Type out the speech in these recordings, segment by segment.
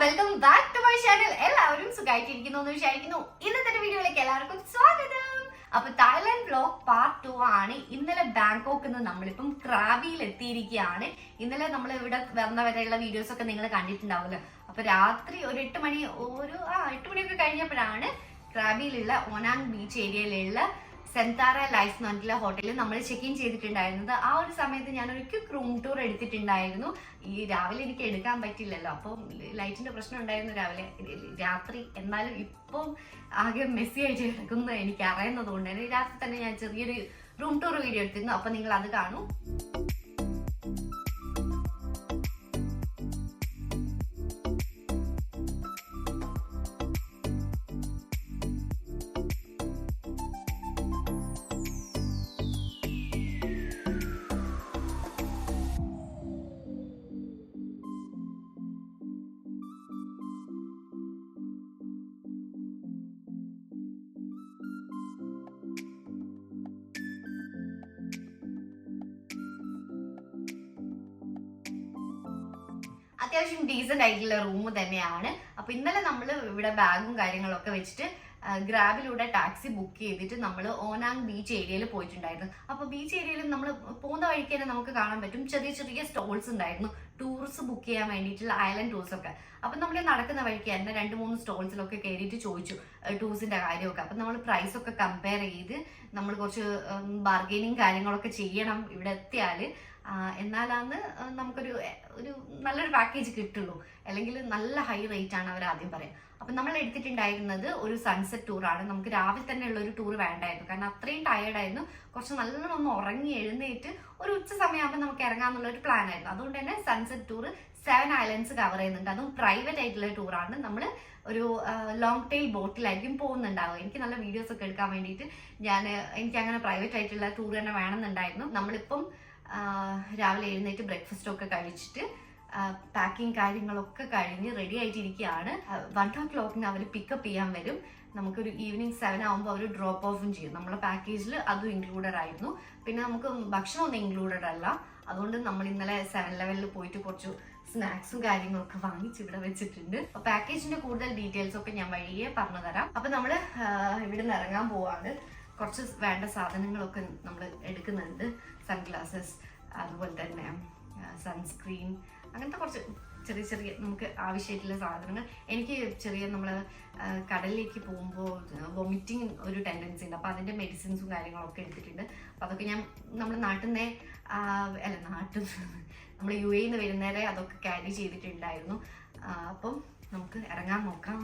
Welcome back to my channel. എല്ലാവരും സുഖമായിട്ടിരിക്കുന്നു എന്ന് വിചാരിക്കുന്നു. ഇന്നത്തെ വീഡിയോയിലേക്ക് എല്ലാവർക്കും സ്വാഗതം. അപ്പൊ തായ്ലാൻഡ് വ്ലോഗ് പാർട്ട് 2 ആണ്. ഇന്നലെ ബാങ്കോക്കിൽ നിന്ന് നമ്മളിപ്പം ക്രാബിയിൽ എത്തിയിരിക്കുകയാണ്. ഇന്നലെ നമ്മൾ ഇവിടെ വന്നവരെയുള്ള വീഡിയോസ് ഒക്കെ നിങ്ങൾ കണ്ടിട്ടുണ്ടാവുമല്ലോ. അപ്പൊ രാത്രി ഒരു 8 മണിയൊക്കെ കഴിഞ്ഞപ്പോഴാണ് ക്രാബിയിലുള്ള ഓനാങ് ബീച്ച് ഏരിയയിലുള്ള സെന്താര ലൈഫ് എന്ന് പറഞ്ഞിട്ടുള്ള ഹോട്ടലിൽ നമ്മൾ ചെക്ക് ഇൻ ചെയ്തിട്ടുണ്ടായിരുന്നത്. ആ ഒരു സമയത്ത് ഞാനൊരു ക്വിക്ക് റൂം ടൂർ എടുത്തിട്ടുണ്ടായിരുന്നു. ഈ രാവിലെ എനിക്ക് എടുക്കാൻ പറ്റില്ലല്ലോ, അപ്പം ലൈറ്റിന്റെ പ്രശ്നം ഉണ്ടായിരുന്നു രാത്രി. എന്നാലും ഇപ്പം ആകെ മെസ്സി ആയിട്ട് കിടക്കുന്നത് എനിക്ക് അറിയുന്നത് കൊണ്ട് തന്നെ രാത്രി തന്നെ ഞാൻ ചെറിയൊരു റൂം ടൂർ വീഡിയോ എടുത്തിരുന്നു. അപ്പൊ നിങ്ങൾ അത് കാണൂ. അത്യാവശ്യം ഡീസന്റ് ആയിട്ടുള്ള റൂം തന്നെയാണ്. അപ്പൊ ഇന്നലെ നമ്മൾ ഇവിടെ ബാഗും കാര്യങ്ങളൊക്കെ വെച്ചിട്ട് ഗ്രാബിലൂടെ ടാക്സി ബുക്ക് ചെയ്തിട്ട് നമ്മൾ ഓനാങ് ബീച്ച് ഏരിയയിൽ പോയിട്ടുണ്ടായിരുന്നു. അപ്പൊ ബീച്ച് ഏരിയയിൽ നമ്മൾ പോകുന്ന വഴിക്ക് തന്നെ നമുക്ക് കാണാൻ പറ്റും ചെറിയ ചെറിയ സ്റ്റോൾസ് ഉണ്ടായിരുന്നു, ടൂറിസ്റ്റ് ബുക്ക് ചെയ്യാൻ വേണ്ടിയിട്ടുള്ള ഐലൻഡ് ടൂർസ് ഒക്കെ. അപ്പൊ നമ്മൾ നടക്കുന്ന വഴിക്ക് തന്നെ 2-3 സ്റ്റോൾസിലൊക്കെ കയറിയിട്ട് ചോദിച്ചു ടൂർസിന്റെ കാര്യമൊക്കെ. അപ്പൊ നമ്മൾ പ്രൈസ് ഒക്കെ കമ്പയർ ചെയ്ത് നമ്മൾ കുറച്ച് ബാർഗെയിനിങ് കാര്യങ്ങളൊക്കെ ചെയ്യണം ഇവിടെ എത്തിയാൽ. എന്നാലാണ് നമുക്കൊരു നല്ലൊരു പാക്കേജ് കിട്ടുള്ളൂ. അല്ലെങ്കിൽ നല്ല ഹൈ റേറ്റ് ആണ് അവർ ആദ്യം പറയാം. അപ്പൊ നമ്മൾ എടുത്തിട്ടുണ്ടായിരുന്നത് ഒരു സൺസെറ്റ് ടൂറാണ്. നമുക്ക് രാവിലെ തന്നെ ഉള്ള ഒരു ടൂർ വേണ്ടായിരുന്നു, കാരണം അത്രയും ടയേർഡായിരുന്നു. കുറച്ച് നല്ലോണം ഒന്ന് ഉറങ്ങി എഴുന്നേറ്റ് ഒരു ഉച്ച സമയമാകുമ്പോൾ നമുക്ക് ഇറങ്ങാന്നുള്ള ഒരു പ്ലാൻ ആയിരുന്നു. അതുകൊണ്ട് തന്നെ സൺസെറ്റ് ടൂർ 7 ഐലൻഡ്സ് കവർ ചെയ്യുന്നുണ്ട്. അതും പ്രൈവറ്റ് ആയിട്ടുള്ള ടൂറാണ്. നമ്മൾ ഒരു ലോങ് ടെയിൽ ബോട്ടിലായിരിക്കും പോകുന്നുണ്ടാവുക. എനിക്ക് നല്ല വീഡിയോസ് ഒക്കെ എടുക്കാൻ വേണ്ടിയിട്ട് എനിക്ക് അങ്ങനെ പ്രൈവറ്റ് ആയിട്ടുള്ള ടൂർ തന്നെ വേണമെന്നുണ്ടായിരുന്നു. നമ്മളിപ്പം രാവിലെ എഴുന്നേറ്റ് ബ്രേക്ക്ഫാസ്റ്റ് ഒക്കെ കഴിച്ചിട്ട് പാക്കിങ് കാര്യങ്ങളൊക്കെ കഴിഞ്ഞ് റെഡി ആയിട്ടിരിക്കുകയാണ്. 1 o'clock അവർ പിക്കപ്പ് ചെയ്യാൻ വരും. നമുക്കൊരു ഈവനിങ് 7 ആകുമ്പോൾ അവർ ഡ്രോപ്പ് ഓഫും ചെയ്യും. നമ്മുടെ പാക്കേജിൽ അതും ഇൻക്ലൂഡഡ് ആയിരുന്നു. പിന്നെ നമുക്ക് ഭക്ഷണമൊന്നും ഇൻക്ലൂഡഡ് അല്ല. അതുകൊണ്ട് നമ്മൾ ഇന്നലെ 7-Eleven പോയിട്ട് കുറച്ച് സ്നാക്സും കാര്യങ്ങളൊക്കെ വാങ്ങിച്ച് ഇവിടെ വെച്ചിട്ടുണ്ട്. അപ്പൊ പാക്കേജിന്റെ കൂടുതൽ ഡീറ്റെയിൽസ് ഒക്കെ ഞാൻ വഴിയെ പറഞ്ഞു തരാം. അപ്പൊ നമ്മൾ ഇവിടെ നിന്ന് ഇറങ്ങാൻ പോവാണ്. കുറച്ച് വേണ്ട സാധനങ്ങളൊക്കെ നമ്മൾ എടുക്കുന്നുണ്ട്. സൺഗ്ലാസസ്, അതുപോലെ തന്നെ സൺസ്ക്രീൻ, അങ്ങനത്തെ കുറച്ച് ചെറിയ ചെറിയ നമുക്ക് ആവശ്യമായിട്ടുള്ള സാധനങ്ങൾ. എനിക്ക് നമ്മൾ കടലിലേക്ക് പോകുമ്പോൾ വൊമിറ്റിംഗ് ഒരു ടെൻഡൻസി ഉണ്ട്. അപ്പോൾ അതിൻ്റെ മെഡിസിൻസും കാര്യങ്ങളൊക്കെ എടുത്തിട്ടുണ്ട്. അപ്പോൾ അതൊക്കെ നമ്മുടെ നാട്ടിൽ നിന്ന് നമ്മൾ UAE നിന്ന് വരുന്നവരെ അതൊക്കെ ക്യാരി ചെയ്തിട്ടുണ്ടായിരുന്നു. അപ്പം നമുക്ക് ഇറങ്ങാൻ നോക്കാം.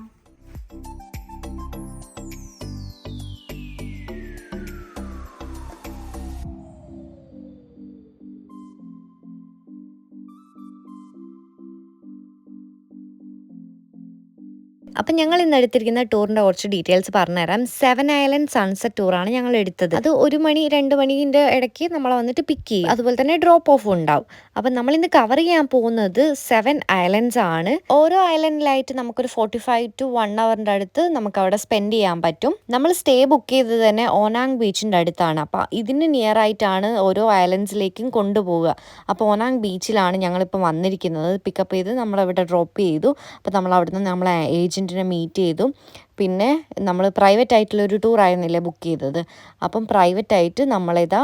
അപ്പം ഞങ്ങൾ ഇന്ന് എടുത്തിരിക്കുന്ന ടൂറിൻ്റെ കുറച്ച് ഡീറ്റെയിൽസ് പറഞ്ഞുതരാം. 7 ഐലൻഡ് സൺസെറ്റ് ടൂറാണ് ഞങ്ങൾ എടുത്തത്. അത് 1 മണി 2 മണിൻ്റെ ഇടയ്ക്ക് നമ്മളെ വന്നിട്ട് പിക്ക് ചെയ്യും. അതുപോലെ തന്നെ ഡ്രോപ്പ് ഓഫും ഉണ്ടാവും. അപ്പം നമ്മളിന്ന് കവർ ചെയ്യാൻ പോകുന്നത് 7 ഐലൻഡ്സ് ആണ്. ഓരോ ഐലൻഡിലായിട്ട് നമുക്കൊരു 45 to 1 hourൻ്റെ അടുത്ത് നമുക്ക് അവിടെ സ്പെൻഡ് ചെയ്യാൻ പറ്റും. നമ്മൾ സ്റ്റേ ബുക്ക് ചെയ്തത് തന്നെ ഓനാങ് ബീച്ചിൻ്റെ അടുത്താണ്. അപ്പം ഇതിന് നിയർ ആയിട്ടാണ് ഓരോ ഐലൻഡ്സിലേക്കും കൊണ്ടുപോവുക. അപ്പോൾ ഓനാങ് ബീച്ചിലാണ് ഞങ്ങളിപ്പോൾ വന്നിരിക്കുന്നത്. പിക്കപ്പ് ചെയ്ത് നമ്മളവിടെ ഡ്രോപ്പ് ചെയ്തു. അപ്പോൾ നമ്മൾ അവിടുന്ന് നമ്മളെ ഏജൻറ്റിനെ മീറ്റ് ചെയ്തു. പിന്നെ നമ്മൾ പ്രൈവറ്റ് ആയിട്ടുള്ളൊരു ടൂർ ആയിരുന്നില്ലേ ബുക്ക് ചെയ്തത്. അപ്പം പ്രൈവറ്റായിട്ട് നമ്മളിതാ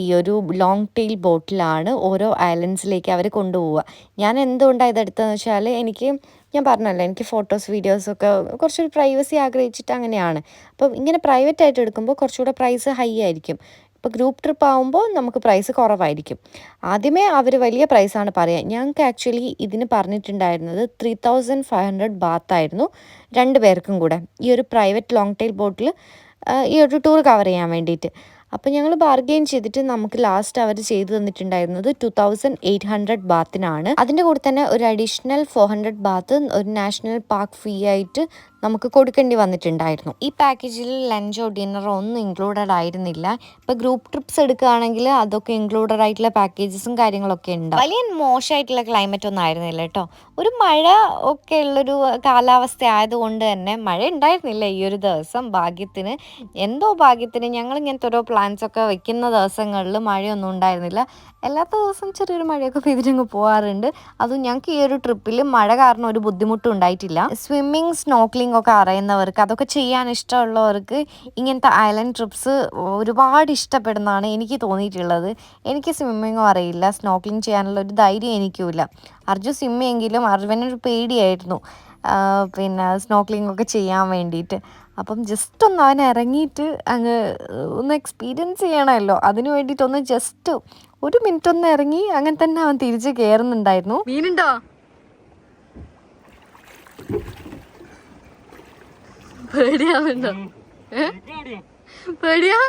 ഈ ഒരു ലോങ് ടെയിൽ ബോട്ടിലാണ് ഓരോ ഐലൻഡ്സിലേക്ക് അവർ കൊണ്ടുപോവുക. ഞാൻ എന്തുകൊണ്ടാണ് ഇതെടുത്തതെന്ന് വെച്ചാൽ ഞാൻ പറഞ്ഞല്ലോ, എനിക്ക് ഫോട്ടോസ് വീഡിയോസൊക്കെ കുറച്ചൊരു പ്രൈവസി ആഗ്രഹിച്ചിട്ട് അങ്ങനെയാണ്. അപ്പം ഇങ്ങനെ പ്രൈവറ്റ് ആയിട്ട് എടുക്കുമ്പോൾ കുറച്ചുകൂടെ പ്രൈസ് ഹൈ ആയിരിക്കും. ഇപ്പോൾ ഗ്രൂപ്പ് ട്രിപ്പ് ആകുമ്പോൾ നമുക്ക് പ്രൈസ് കുറവായിരിക്കും. ആദ്യമേ അവർ വലിയ പ്രൈസാണ് പറയുക. ഞങ്ങൾക്ക് ആക്ച്വലി ഇതിന് പറഞ്ഞിട്ടുണ്ടായിരുന്നത് 3500 ബാത്തായിരുന്നു 2 പേർക്കും കൂടെ ഈ ഒരു പ്രൈവറ്റ് ലോങ് ടെയിൽ ബോട്ടിൽ ഈ ഒരു ടൂർ കവർ ചെയ്യാൻ വേണ്ടിയിട്ട്. അപ്പോൾ ഞങ്ങൾ ബാർഗെയിൻ ചെയ്തിട്ട് നമുക്ക് ലാസ്റ്റ് അവർ ചെയ്തു തന്നിട്ടുണ്ടായിരുന്നത് 2800 ബാത്തിനാണ്. അതിൻ്റെ കൂടെ തന്നെ ഒരു അഡീഷണൽ 400 ബാത്ത് ഒരു നാഷണൽ പാർക്ക് ഫീ ആയിട്ട് നമുക്ക് കൊടുക്കേണ്ടി വന്നിട്ടുണ്ടായിരുന്നു. ഈ പാക്കേജിൽ ലഞ്ചോ ഡിന്നറോ ഒന്നും ഇൻക്ലൂഡഡ് ആയിരുന്നില്ല. ഇപ്പോൾ ഗ്രൂപ്പ് ട്രിപ്സ് എടുക്കുകയാണെങ്കിൽ അതൊക്കെ ഇൻക്ലൂഡഡ് ആയിട്ടുള്ള പാക്കേജസും കാര്യങ്ങളൊക്കെ ഉണ്ടാവും. വലിയ മോശമായിട്ടുള്ള ക്ലൈമറ്റ് ഒന്നും ആയിരുന്നില്ല കേട്ടോ. ഒരു മഴ ഒക്കെ ഉള്ളൊരു കാലാവസ്ഥ ആയതുകൊണ്ട് തന്നെ മഴ ഉണ്ടായിരുന്നില്ല ഈ ഒരു ദിവസം. ഭാഗ്യത്തിന് എന്തോ ഭാഗ്യത്തിന് ഞങ്ങൾ ഇങ്ങനത്തെ ഓരോ പ്ലാൻസ് ഒക്കെ വെക്കുന്ന ദിവസങ്ങളിൽ മഴയൊന്നും ഉണ്ടായിരുന്നില്ല. എല്ലാത്ത ദിവസം ചെറിയൊരു മഴയൊക്കെ പെയ്തിട്ടങ്ങ് പോകാറുണ്ട്. അതും ഞങ്ങൾക്ക് ഈ ഒരു ട്രിപ്പിൽ മഴ കാരണം ഒരു ബുദ്ധിമുട്ടും ഉണ്ടായിട്ടില്ല. സ്വിമ്മിങ് സ്നോക്ലിംഗ് ഒക്കെ അറിയുന്നവർക്ക് അതൊക്കെ ചെയ്യാൻ ഇഷ്ടമുള്ളവർക്ക് ഇങ്ങനത്തെ ഐലൻഡ് ട്രിപ്സ് ഒരുപാട് ഇഷ്ടപ്പെടുന്നതാണ് എനിക്ക് തോന്നിയിട്ടുള്ളത്. എനിക്ക് സ്വിമ്മിങ്ങും അറിയില്ല, സ്നോക്ലിംഗ് ചെയ്യാനുള്ള ഒരു ധൈര്യം എനിക്കുമില്ല. അർജുൻ സ്വിമ്മിയെങ്കിലും അർജുനൊരു പേടിയായിരുന്നു പിന്നെ സ്നോക്ലിംഗ് ഒക്കെ ചെയ്യാൻ വേണ്ടിയിട്ട്. അപ്പം ജസ്റ്റ് ഒന്ന് അവൻ ഇറങ്ങിയിട്ട് അങ്ങ് ഒന്ന് എക്സ്പീരിയൻസ് ചെയ്യണമല്ലോ, അതിന് വേണ്ടിയിട്ടൊന്ന് ജസ്റ്റ് ഒരു മിനിറ്റ് ഒന്ന് ഇറങ്ങി അങ്ങനെ തന്നെ അവൻ തിരിച്ച് കയറുന്നുണ്ടായിരുന്നു. മീനുണ്ടോ? പേടിയാവുന്നുണ്ടോ? പേടിയാ?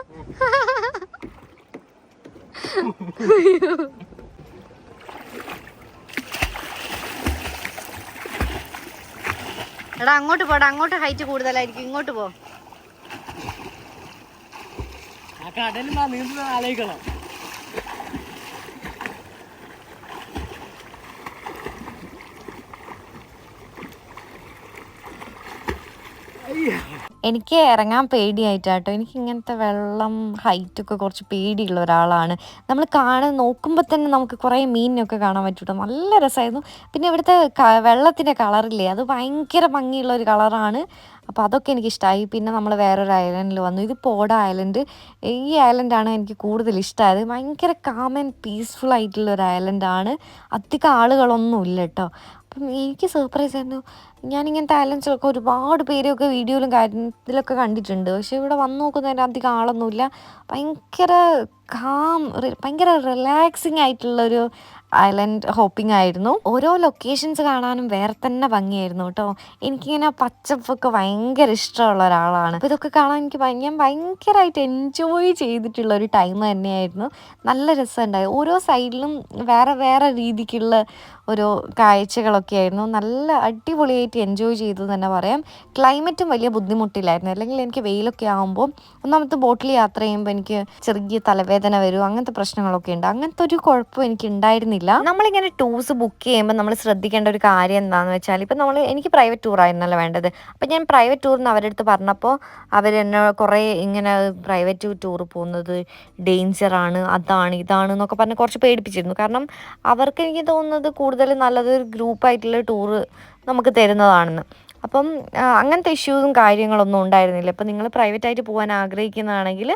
എടാ അങ്ങോട്ട് പോടാ, അങ്ങോട്ട് ഹൈറ്റ് കൂടുതലായിരിക്കും, ഇങ്ങോട്ട് പോ. ആലോചിക്കണം. എനിക്ക് ഇറങ്ങാൻ പേടിയായിട്ടാട്ടോ. എനിക്ക് ഇങ്ങനത്തെ വെള്ളം ഹൈറ്റൊക്കെ കുറച്ച് പേടിയുള്ള ഒരാളാണ്. നമ്മൾ നോക്കുമ്പോൾ തന്നെ നമുക്ക് കുറേ മീനിനൊക്കെ കാണാൻ പറ്റൂട്ടോ. നല്ല രസമായിരുന്നു. പിന്നെ ഇവിടുത്തെ വെള്ളത്തിൻ്റെ കളറില്ലേ, അത് ഭയങ്കര ഭംഗിയുള്ള ഒരു കളറാണ്. അപ്പോൾ അതൊക്കെ എനിക്കിഷ്ടമായി. പിന്നെ നമ്മൾ വേറൊരു ഐലൻഡിൽ വന്നു. ഇത് പോഡ ഐലൻഡ്. ഈ ഐലൻഡാണ് എനിക്ക് കൂടുതൽ ഇഷ്ടമായത്. ഭയങ്കര കാം ആൻഡ് പീസ്ഫുൾ ആയിട്ടുള്ള ഒരു ഐലൻഡാണ്. അധികം ആളുകളൊന്നും ഇല്ല കേട്ടോ. അപ്പം എനിക്ക് സർപ്രൈസ് ആയിരുന്നു. ഞാനിങ്ങനത്തെ ഐലൻഡ്സിലൊക്കെ ഒരുപാട് പേരൊക്കെ വീഡിയോയിലും കാര്യത്തിലൊക്കെ കണ്ടിട്ടുണ്ട്. പക്ഷേ ഇവിടെ വന്ന് നോക്കുന്നതിന് അധികം ആളൊന്നുമില്ല. ഭയങ്കര ഭയങ്കര റിലാക്സിങ് ആയിട്ടുള്ളൊരു ഐലൻഡ് ഹോപ്പിംഗ് ആയിരുന്നു. ഓരോ ലൊക്കേഷൻസ് കാണാനും വേറെ തന്നെ ഭംഗിയായിരുന്നു കേട്ടോ. എനിക്കിങ്ങനെ പച്ചപ്പൊക്കെ ഭയങ്കര ഇഷ്ടമുള്ള ഒരാളാണ്. അപ്പോൾ ഇതൊക്കെ കാണാൻ ഞാൻ ഭയങ്കരമായിട്ട് എൻജോയ് ചെയ്തിട്ടുള്ള ഒരു ടൈം തന്നെയായിരുന്നു. നല്ല രസമുണ്ടായി. ഓരോ സൈഡിലും വേറെ വേറെ രീതിക്കുള്ള ഓരോ കാഴ്ചകളൊക്കെ ആയിരുന്നു. നല്ല അടിപൊളിയായിട്ട് എൻജോയ് ചെയ്തു തന്നെ പറയാം. ക്ലൈമറ്റും വലിയ ബുദ്ധിമുട്ടില്ലായിരുന്നു. അല്ലെങ്കിൽ എനിക്ക് വെയിലൊക്കെ ആകുമ്പോൾ ഒന്നാമത്തെ ബോട്ടിൽ യാത്ര ചെയ്യുമ്പോൾ എനിക്ക് ചെറിയ തലവേദന വരും, അങ്ങനത്തെ പ്രശ്നങ്ങളൊക്കെ ഉണ്ട്. അങ്ങനത്തെ ഒരു കുഴപ്പം എനിക്ക് ഉണ്ടായിരുന്നില്ല. നമ്മളിങ്ങനെ ടൂർസ് ബുക്ക് ചെയ്യുമ്പോൾ നമ്മൾ ശ്രദ്ധിക്കേണ്ട ഒരു കാര്യം എന്താണെന്ന് വെച്ചാൽ, ഇപ്പം എനിക്ക് പ്രൈവറ്റ് ടൂറായിരുന്നല്ലോ വേണ്ടത്. അപ്പം ഞാൻ പ്രൈവറ്റ് ടൂറിന് അവരുടെ അടുത്ത് പറഞ്ഞപ്പോൾ അവരെന്നെ കുറേ ഇങ്ങനെ പ്രൈവറ്റ് ടൂർ പോകുന്നത് ഡേഞ്ചറാണ്, അതാണ് ഇതാണ് എന്നൊക്കെ പറഞ്ഞ് കുറച്ച് പേടിപ്പിച്ചിരുന്നു. കാരണം അവർക്ക് എനിക്ക് തോന്നുന്നത് കൂടുതൽ നല്ലത് ഒരു ഗ്രൂപ്പായിട്ടുള്ള ടൂറ് നമുക്ക് തരുന്നതാണെന്ന്. അപ്പം അങ്ങനത്തെ ഇഷ്യൂസും കാര്യങ്ങളൊന്നും ഉണ്ടായിരുന്നില്ല. അപ്പം നിങ്ങൾ പ്രൈവറ്റായിട്ട് പോകാൻ ആഗ്രഹിക്കുന്നതാണെങ്കിൽ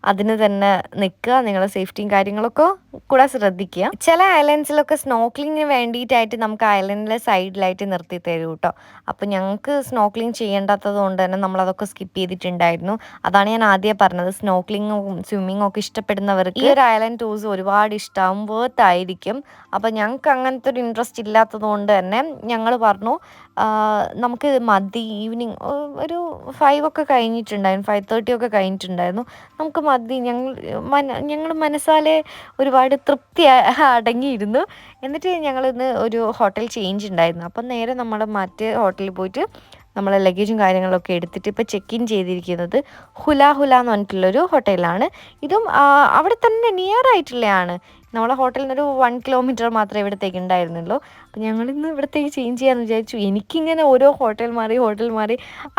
അതിന് തന്നെ നിൽക്കുക. നിങ്ങളുടെ സേഫ്റ്റിയും കാര്യങ്ങളൊക്കെ കൂടെ ശ്രദ്ധിക്കുക. ചില ഐലൻഡ്സിലൊക്കെ സ്നോക്ലിങ്ങിന് വേണ്ടിയിട്ടായിട്ട് നമുക്ക് ഐലൻഡിലെ സൈഡിലായിട്ട് നിർത്തി തരും കേട്ടോ. അപ്പം ഞങ്ങൾക്ക് സ്നോക്ലിങ് ചെയ്യേണ്ടാത്തത് കൊണ്ട് തന്നെ നമ്മളതൊക്കെ സ്കിപ്പ് ചെയ്തിട്ടുണ്ടായിരുന്നു. അതാണ് ഞാൻ ആദ്യം പറഞ്ഞത്. സ്നോക്ലിങ്ങും സ്വിമ്മിങ്ങും ഒക്കെ ഇഷ്ടപ്പെടുന്നവർക്ക് ഈ ഒരു ഐലൻഡ് ടൂർസ് ഒരുപാട് ഇഷ്ടമാവും, വേർത്ത് ആയിരിക്കും. അപ്പം ഞങ്ങൾക്ക് അങ്ങനത്തെ ഒരു ഇൻട്രസ്റ്റ് ഇല്ലാത്തത് കൊണ്ട് തന്നെ ഞങ്ങൾ പറഞ്ഞു നമുക്ക് മതി. ഈവനിങ് ഒരു 5 ഒക്കെ കഴിഞ്ഞിട്ടുണ്ടായിരുന്നു, 5:30 ഒക്കെ കഴിഞ്ഞിട്ടുണ്ടായിരുന്നു. നമുക്ക് മതി. ഞങ്ങൾ മനസ്സാലെ ഒരുപാട് തൃപ്തി അടങ്ങിയിരുന്നു. എന്നിട്ട് ഞങ്ങളിന്ന് ഒരു ഹോട്ടൽ ചേഞ്ച് ഉണ്ടായിരുന്നു. അപ്പം നേരെ നമ്മൾ മറ്റേ ഹോട്ടലിൽ പോയിട്ട് നമ്മളെ ലഗേജും കാര്യങ്ങളൊക്കെ എടുത്തിട്ട് ഇപ്പോൾ ചെക്ക് ഇൻ ചെയ്തിരിക്കുന്നത് ഹുല എന്ന് പറഞ്ഞിട്ടുള്ളൊരു ഹോട്ടലാണ്. ഇതും അവിടെ തന്നെ നിയർ ആയിട്ടുള്ളതാണ്. നമ്മളെ ഹോട്ടലിൽ നിന്നൊരു 1 കിലോമീറ്റർ മാത്രമേ ഇവിടത്തേക്ക് ഉണ്ടായിരുന്നുള്ളൂ. അപ്പം ഞങ്ങളിന്ന് ഇവിടത്തേക്ക് ചേഞ്ച് ചെയ്യാമെന്ന് വിചാരിച്ചു. എനിക്കിങ്ങനെ ഓരോ ഹോട്ടൽ മാറി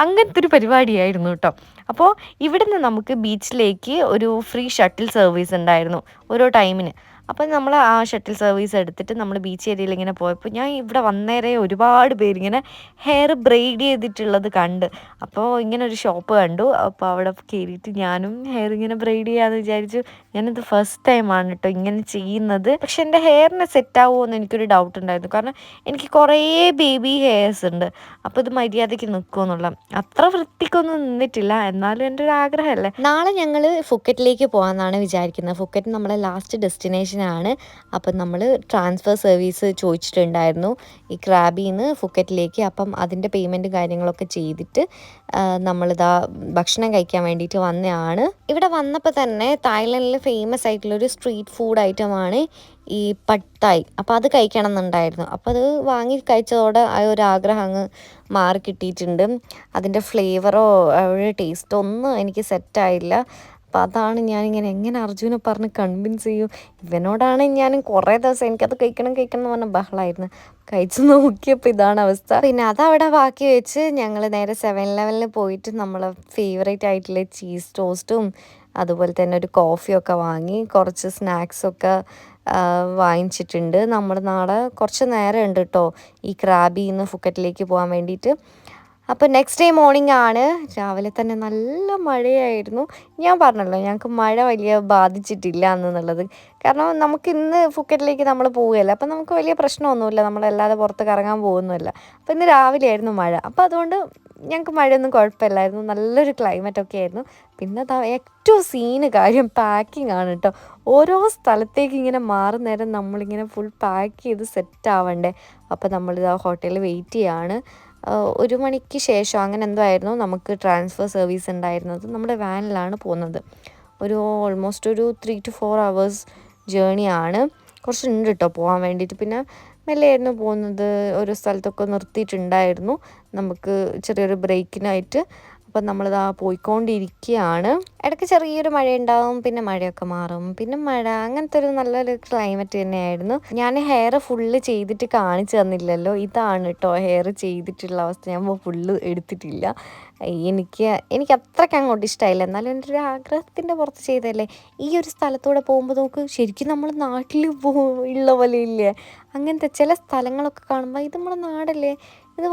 അങ്ങനത്തെ ഒരു പരിപാടിയായിരുന്നു കേട്ടോ. അപ്പോൾ ഇവിടുന്ന് നമുക്ക് ബീച്ചിലേക്ക് ഒരു ഫ്രീ ഷട്ടിൽ സർവീസ് ഉണ്ടായിരുന്നു ഓരോ ടൈമിന്. അപ്പം നമ്മൾ ആ ഷട്ടിൽ സർവീസ് എടുത്തിട്ട് നമ്മൾ ബീച്ച് ഏരിയയിൽ ഇങ്ങനെ പോയപ്പോൾ ഞാൻ ഇവിടെ വന്നേരെ ഒരുപാട് പേരിങ്ങനെ ഹെയർ ബ്രെയ്ഡ് ചെയ്തിട്ടുള്ളത് കണ്ട്. അപ്പോൾ ഇങ്ങനെ ഒരു ഷോപ്പ് കണ്ടു. അപ്പോൾ അവിടെ കയറിയിട്ട് ഞാനും ഹെയർ ഇങ്ങനെ ബ്രെയ്ഡ് ചെയ്യാമെന്ന് വിചാരിച്ചു. ഞാനിത് ഫസ്റ്റ് ടൈമാണ് കേട്ടോ ഇങ്ങനെ ചെയ്യുന്നത്. പക്ഷെ എൻ്റെ ഹെയറിന് സെറ്റാവുമോ എന്ന് എനിക്കൊരു ഡൗട്ട് ഉണ്ടായിരുന്നു. കാരണം എനിക്ക് കുറേ ബേബി ഹെയർസ് ഉണ്ട്. അപ്പോൾ ഇത് മര്യാദയ്ക്ക് നിൽക്കുമെന്നുള്ള അത്ര വൃത്തിക്കൊന്നും നിന്നിട്ടില്ല. എന്നാലും എൻ്റെ ഒരു ആഗ്രഹമല്ലേ. നാളെ ഞങ്ങൾ ഫുക്കറ്റിലേക്ക് പോകാമെന്നാണ് വിചാരിക്കുന്നത്. ഫുക്കറ്റ് നമ്മളെ ലാസ്റ്റ് ഡെസ്റ്റിനേഷനാണ്. അപ്പം നമ്മൾ ട്രാൻസ്ഫർ സർവീസ് ചോദിച്ചിട്ടുണ്ടായിരുന്നു ഈ ക്രാബിൽ നിന്ന് ഫുക്കറ്റിലേക്ക്. അപ്പം അതിൻ്റെ പേയ്മെൻറ്റും കാര്യങ്ങളൊക്കെ ചെയ്തിട്ട് നമ്മളിതാ ഭക്ഷണം കഴിക്കാൻ വേണ്ടിയിട്ട് വന്നതാണ്. ഇവിടെ വന്നപ്പോൾ തന്നെ തായ്ലൻഡിൽ ഫേമസ് ആയിട്ടുള്ളൊരു സ്ട്രീറ്റ് ഫുഡ് ഐറ്റമാണ് ഈ പട്ടായി. അപ്പോൾ അത് കഴിക്കണം എന്നുണ്ടായിരുന്നു. അപ്പോൾ അത് വാങ്ങി കഴിച്ചതോടെ ആ ഒരു ആഗ്രഹം അങ്ങ് മാറി കിട്ടിയിട്ടുണ്ട്. അതിൻ്റെ ഫ്ലേവറോ ഒരു ടേസ്റ്റോ ഒന്നും എനിക്ക് സെറ്റായില്ല. അപ്പോൾ അതാണ് ഞാനിങ്ങനെ എങ്ങനെ അർജുനെ പറഞ്ഞ് കൺവിൻസ് ചെയ്യും. ഇവനോടാണ് ഞാൻ കുറേ ദിവസം എനിക്കത് കഴിക്കണം കഴിക്കണം എന്ന് പറഞ്ഞ ബഹളമായിരുന്നു. കഴിച്ച് നോക്കിയപ്പോൾ ഇതാണ് അവസ്ഥ. പിന്നെ അതവിടെ ബാക്കി വെച്ച് ഞങ്ങൾ നേരെ 7-Eleven പോയിട്ട് നമ്മളെ ഫേവറേറ്റ് ആയിട്ടുള്ള ചീസ് ടോസ്റ്റും അതുപോലെ തന്നെ ഒരു കോഫിയൊക്കെ വാങ്ങി കുറച്ച് സ്നാക്സൊക്കെ വാങ്ങിച്ചിട്ടുണ്ട്. നമ്മുടെ നാളെ കുറച്ച് നേരം ഉണ്ട് കേട്ടോ ഈ ക്രാബിൽ നിന്ന് ഫുക്കറ്റിലേക്ക് പോകാൻ വേണ്ടിയിട്ട്. അപ്പോൾ നെക്സ്റ്റ് ഡേ മോർണിംഗ് ആണ്. രാവിലെ തന്നെ നല്ല മഴയായിരുന്നു. ഞാൻ പറഞ്ഞല്ലോ ഞങ്ങൾക്ക് മഴ വലിയ ബാധിച്ചിട്ടില്ല എന്നുള്ളത്. കാരണം നമുക്ക് ഇന്ന് ഫുക്കറ്റിലേക്ക് നമ്മൾ പോവുകയല്ല, അപ്പം നമുക്ക് വലിയ പ്രശ്നമൊന്നുമില്ല, നമ്മളല്ലാതെ പുറത്ത് കറങ്ങാൻ പോകുന്നില്ല. അപ്പോൾ ഇന്ന് രാവിലെ ആയിരുന്നു മഴ. അപ്പോൾ അതുകൊണ്ട് ഞങ്ങൾക്ക് മഴയൊന്നും കുഴപ്പമില്ലായിരുന്നു, നല്ലൊരു ക്ലൈമറ്റൊക്കെ ആയിരുന്നു. പിന്നെ ഏറ്റവും സീന് കാര്യം പാക്കിംഗ് ആണ് കേട്ടോ. ഓരോ സ്ഥലത്തേക്ക് ഇങ്ങനെ മാറുന്നേരം നമ്മളിങ്ങനെ ഫുൾ പാക്ക് ചെയ്ത് സെറ്റ് ആവണ്ടേ. അപ്പോൾ നമ്മളിത് ആ ഹോട്ടലിൽ വെയിറ്റ് ചെയ്യാണ്. 1 മണിക്ക് ശേഷം അങ്ങനെ എന്തോ ആയിരുന്നു നമുക്ക് ട്രാൻസ്ഫർ സർവീസ് ഉണ്ടായിരുന്നത്. നമ്മുടെ വാനിലാണ് പോകുന്നത്. ഓൾമോസ്റ്റ് ഒരു 3 to 4 hours ജേണിയാണ്. കുറച്ചുണ്ട് കേട്ടോ പോകാൻ വേണ്ടിയിട്ട്. പിന്നെ മെല്ലെയായിരുന്നു പോകുന്നത്. ഓരോ സ്ഥലത്തൊക്കെ നിർത്തിയിട്ടുണ്ടായിരുന്നു നമുക്ക് ചെറിയൊരു ബ്രേക്കിനായിട്ട്. അപ്പം നമ്മളിതാ പോയിക്കൊണ്ടിരിക്കുകയാണ്. ഇടയ്ക്ക് ചെറിയൊരു മഴ ഉണ്ടാവും, പിന്നെ മഴയൊക്കെ മാറും, പിന്നെ മഴ. അങ്ങനത്തെ ഒരു നല്ലൊരു ക്ലൈമറ്റ് തന്നെയായിരുന്നു. ഞാൻ ഹെയർ ഫുള്ള് ചെയ്തിട്ട് കാണിച്ചു തന്നില്ലല്ലോ. ഇതാണ് കേട്ടോ ഹെയർ ചെയ്തിട്ടുള്ള അവസ്ഥ. ഞാൻ ഫുള്ള് എടുത്തിട്ടില്ല. എനിക്ക് അത്രയ്ക്ക് അങ്ങോട്ട് ഇഷ്ടമായില്ല. എന്നാലും എൻ്റെ ഒരു ആഗ്രഹത്തിൻ്റെ പുറത്ത് ചെയ്തതല്ലേ. ഈ ഒരു സ്ഥലത്തൂടെ പോകുമ്പോൾ നമുക്ക് ശരിക്കും നമ്മൾ നാട്ടിൽ ഉള്ള പോലെ ഇല്ലേ, അങ്ങനത്തെ ചില സ്ഥലങ്ങളൊക്കെ കാണുമ്പോൾ ഇത് നമ്മുടെ നാടല്ലേ, ഇത്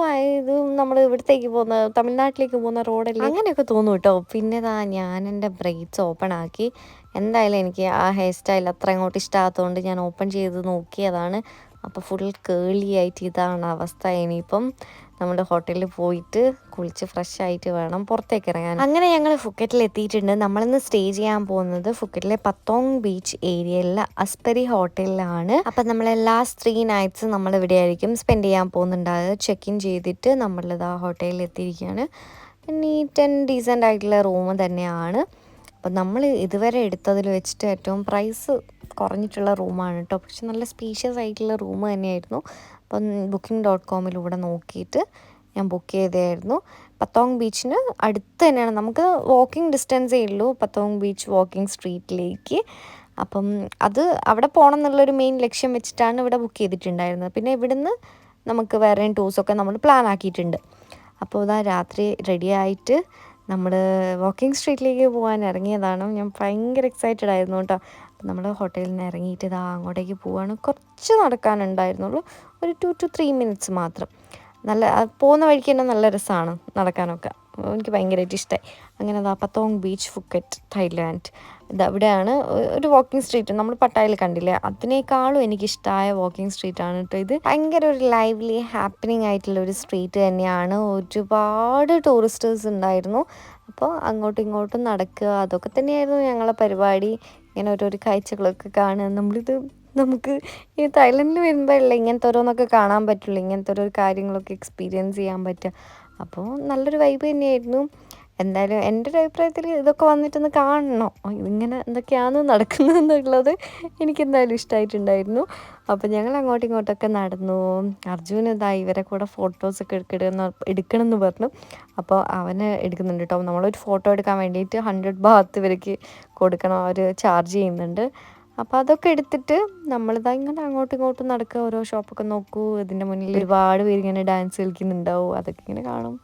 നമ്മൾ ഇവിടത്തേക്ക് പോകുന്ന തമിഴ്നാട്ടിലേക്ക് പോകുന്ന റോഡല്ലേ, അങ്ങനെയൊക്കെ തോന്നും കേട്ടോ. പിന്നെ ഞാൻ എൻ്റെ ബ്രൈഡ്സ് ഓപ്പൺ ആക്കി. എന്തായാലും എനിക്ക് ആ ഹെയർ സ്റ്റൈൽ അത്ര അങ്ങോട്ട് ഇഷ്ടമാകാത്തതുകൊണ്ട് ഞാൻ ഓപ്പൺ ചെയ്ത് നോക്കിയതാണ്. അപ്പോൾ ഫുൾ കേളി ആയിട്ട് ഇതാണ് അവസ്ഥ. ഇനിയിപ്പം നമ്മുടെ ഹോട്ടലിൽ പോയിട്ട് കുളിച്ച് ഫ്രഷ് ആയിട്ട് വേണം പുറത്തേക്ക് ഇറങ്ങാൻ. അങ്ങനെ ഞങ്ങൾ ഫുക്കറ്റിൽ എത്തിയിട്ടുണ്ട്. നമ്മളിന്ന് സ്റ്റേ ചെയ്യാൻ പോകുന്നത് ഫുക്കറ്റിലെ പത്തോങ് ബീച്ച് ഏരിയയിലെ അസ്പരി ഹോട്ടലിലാണ്. അപ്പം നമ്മൾ ലാസ്റ്റ് 3 nights നമ്മൾ ഇവിടെ ആയിരിക്കും സ്പെൻഡ് ചെയ്യാൻ പോകുന്നുണ്ടായത്. ചെക്ക് ഇൻ ചെയ്തിട്ട് നമ്മളിത് ആ ഹോട്ടലിൽ എത്തിയിരിക്കുകയാണ്. നീറ്റ് ആൻഡ് ഡീസൻ്റ് ആയിട്ടുള്ള റൂം തന്നെയാണ്. അപ്പം നമ്മൾ ഇതുവരെ എടുത്തതിൽ വെച്ചിട്ട് ഏറ്റവും പ്രൈസ് കുറഞ്ഞിട്ടുള്ള റൂമാണ് കേട്ടോ. പക്ഷെ നല്ല സ്പീഷ്യസ് ആയിട്ടുള്ള റൂം തന്നെയായിരുന്നു. അപ്പം booking.com നോക്കിയിട്ട് ഞാൻ ബുക്ക് ചെയ്തായിരുന്നു. പത്തോങ് ബീച്ചിന് അടുത്ത് തന്നെയാണ്, നമുക്ക് വാക്കിംഗ് ഡിസ്റ്റൻസേ ഉള്ളൂ പത്തോങ് ബീച്ച് വാക്കിംഗ് സ്ട്രീറ്റിലേക്ക്. അപ്പം അത് അവിടെ പോകണം എന്നുള്ളൊരു മെയിൻ ലക്ഷ്യം വെച്ചിട്ടാണ് ഇവിടെ ബുക്ക് ചെയ്തിട്ടുണ്ടായിരുന്നത്. പിന്നെ ഇവിടുന്ന് നമുക്ക് വേറെയും ടൂർസൊക്കെ നമ്മൾ പ്ലാൻ ആക്കിയിട്ടുണ്ട്. അപ്പോൾ ഇതാ രാത്രി റെഡി ആയിട്ട് നമ്മൾ വാക്കിംഗ് സ്ട്രീറ്റിലേക്ക് പോകാൻ ഇറങ്ങിയതാണ്. ഞാൻ ഭയങ്കര എക്സൈറ്റഡ് ആയിരുന്നു കേട്ടോ. അപ്പോൾ നമ്മൾ ഹോട്ടലിൽ നിന്ന് ഇറങ്ങിയിട്ട് ഇതാ അങ്ങോട്ടേക്ക് പോവാണ്. കുറച്ച് നടക്കാനുണ്ടായിരുന്നുള്ളൂ, ഒരു 2 to 3 minutes മാത്രം. പോകുന്ന വഴിക്ക് തന്നെ നല്ല രസമാണ് നടക്കാനൊക്കെ. എനിക്ക് ഭയങ്കരമായിട്ട് ഇഷ്ടമായി. അങ്ങനെ അതാ പത്തോങ് ബീച്ച് ഫുക്കറ്റ് തായ്ലാൻഡ്. ഇവിടെയാണ് ഒരു വാക്കിംഗ് സ്ട്രീറ്റ്. നമ്മൾ പട്ടായയിൽ കണ്ടില്ലേ, അതിനേക്കാളും എനിക്കിഷ്ടമായ വാക്കിംഗ് സ്ട്രീറ്റാണ് കേട്ടോ ഇത്. ഭയങ്കര ഒരു ലൈവ്ലി ഹാപ്പനിങ് ആയിട്ടുള്ള ഒരു സ്ട്രീറ്റ് തന്നെയാണ്. ഒരുപാട് ടൂറിസ്റ്റേഴ്സ് ഉണ്ടായിരുന്നു. അപ്പോൾ അങ്ങോട്ടും ഇങ്ങോട്ടും നടക്കുക, അതൊക്കെ തന്നെയായിരുന്നു ഞങ്ങളെ പരിപാടി. ഇങ്ങനെ ഓരോരോ കാഴ്ചകളൊക്കെ കാണുക. നമുക്ക് ഈ തായ്ലൻഡിൽ വരുമ്പോഴല്ലേ ഇങ്ങനത്തെ ഓരോന്നൊക്കെ കാണാൻ പറ്റുള്ളൂ, ഇങ്ങനത്തെ ഓരോ കാര്യങ്ങളൊക്കെ എക്സ്പീരിയൻസ് ചെയ്യാൻ പറ്റുക. അപ്പോൾ നല്ലൊരു വൈബ് തന്നെയായിരുന്നു. എന്തായാലും എൻ്റെ ഒരു അഭിപ്രായത്തിൽ ഇതൊക്കെ വന്നിട്ടൊന്ന് കാണണം, ഇതിങ്ങനെ എന്തൊക്കെയാണ് നടക്കുന്നതെന്നുള്ളത് എനിക്കെന്തായാലും ഇഷ്ടമായിട്ടുണ്ടായിരുന്നു. അപ്പോൾ ഞങ്ങൾ അങ്ങോട്ടും ഇങ്ങോട്ടൊക്കെ നടന്നു. അർജുന് ഇവരെ കൂടെ ഫോട്ടോസൊക്കെ എടുക്കണം എന്ന് പറഞ്ഞു. അപ്പോൾ അവന് എടുക്കുന്നുണ്ട് കേട്ടോ. നമ്മളൊരു ഫോട്ടോ എടുക്കാൻ വേണ്ടിയിട്ട് 100 baht ഇവർക്ക് കൊടുക്കണം, അവർ ചാർജ് ചെയ്യുന്നുണ്ട്. അപ്പോൾ അതൊക്കെ എടുത്തിട്ട് ഇങ്ങനെ അങ്ങോട്ടും ഇങ്ങോട്ടും നടക്കുക, ഓരോ ഷോപ്പൊക്കെ നോക്കൂ. ഇതിൻ്റെ മുന്നിൽ ഒരുപാട് പേര് ഇങ്ങനെ ഡാൻസ് കളിക്കുന്നുണ്ടാവും, അതൊക്കെ ഇങ്ങനെ കാണും.